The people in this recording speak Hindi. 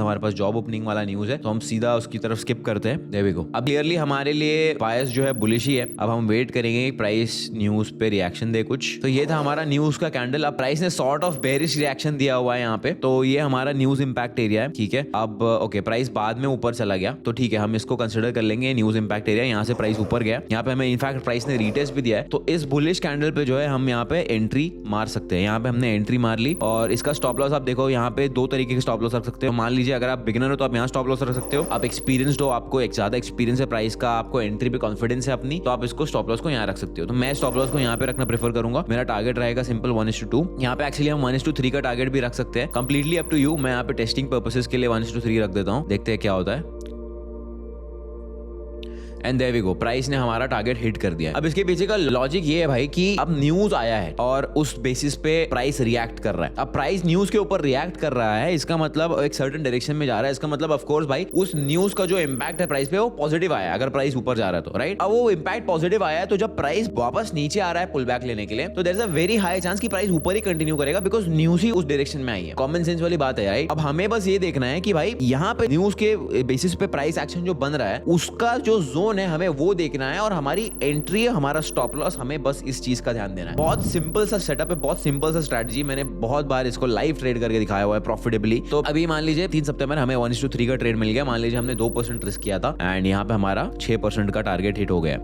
हमारे पास जॉब ओपनिंग वाला न्यूज है, तो हम सीधा उसकी तरफ स्किप करते हैं। There we go. अब क्लियरली हमारे लिए बायस जो है बुलिश ही है। अब हम वेट करेंगे प्राइस न्यूज पे रिएक्शन दे कुछ। तो ये था हमारा न्यूज का कैंडल। अब प्राइस ने सॉर्ट ऑफ बेरिश रिएक्शन दिया हुआ है यहाँ पे, तो ये हमारा न्यूज इंपैक्ट एरिया है। ठीक है, अब ओके प्राइस बाद में ऊपर चला गया, तो ठीक है हम इसको कंसिडर कर लेंगे न्यूज इंपैक्ट एरिया। यहाँ से प्राइस ऊपर गया, यहाँ पे हमें इनफैक्ट प्राइस ने रीटेस्ट भी दिया है, तो इस बुलिश कैंडल पे जो है हम यहाँ पे एंट्री मार सकते हैं। यहाँ पे हमने एंट्री मार ली और इसका स्टॉप लॉस आप देखो, यहाँ पे दो तरीके के स्टॉप लॉस रख सकते हो। मान लीजिए अगर आप बिगिनर हो तो आप यहाँ स्टॉप लॉस रख सकते हो। आप एक्सपीरियंसड हो, आपको एक ज्यादा एक्सपीरियंस है प्राइस का, आपको एंट्री पे कॉन्फिडेंस है अपनी, तो आप इसको स्टॉप लॉस को यहाँ रख सकते हो। तो मैं स्टॉप लॉस को यहाँ पे रखना प्रेफर करूंगा। मेरा टारगेट रहेगा सिंपल 1:2। यहाँ पे एक्चुअली हम 1:3 का टारगेट भी रख सकते हैं, कंप्लीटली अप टू यू। मैं यहाँ पे टेस्टिंग पर्पसेस के लिए 1:3 रख देता हूँ, देखते हैं क्या होता है। And there we go, price ने हमारा टारगेट हिट कर दिया है। अब इसके पीछे का लॉजिक ये है भाई कि अब न्यूज आया है और उस बेसिस पे प्राइस रिएक्ट कर रहा है। अब प्राइस न्यूज के ऊपर रिएक्ट कर रहा है, इसका मतलब एक सर्टेन डायरेक्शन में जा रहा है। इसका मतलब ऑफ कोर्स भाई उस न्यूज का जो इंपैक्ट है प्राइस पे वो पॉजिटिव आया है, अगर प्राइस ऊपर जा रहा है तो, राइट। अब वो इंपैक्ट पॉजिटिव आया है, तो जब प्राइस वापस नीचे आ रहा है पुल बैक लेने के लिए, तो there is a very high chance कि प्राइस ऊपर ही कंटिन्यू करेगा, बिकॉज न्यूज ही उस डायरेक्शन में आई है। कॉमन सेंस वाली बात है, राइट। अब हमें बस ये देखना है कि भाई यहाँ पे न्यूज के बेसिस पे प्राइस एक्शन जो बन रहा है उसका जो जोन है हमें वो देखना है, और हमारी एंट्री है, हमारा स्टॉप लॉस, हमें बस इस चीज का ध्यान देना है। बहुत सिंपल सा सेटअप है, बहुत सिंपल सा स्ट्रेटजी। मैंने बहुत बार इसको लाइव ट्रेड करके दिखाया हुआ है प्रॉफिटेबली। तो अभी मान लीजिए 3 सितंबर हमें 1:3 का ट्रेड मिल गया। मान लीजिए हमने 2% रिस्क किया था एंड यहाँ पे हमारा 6% का टारगेट हिट हो गया।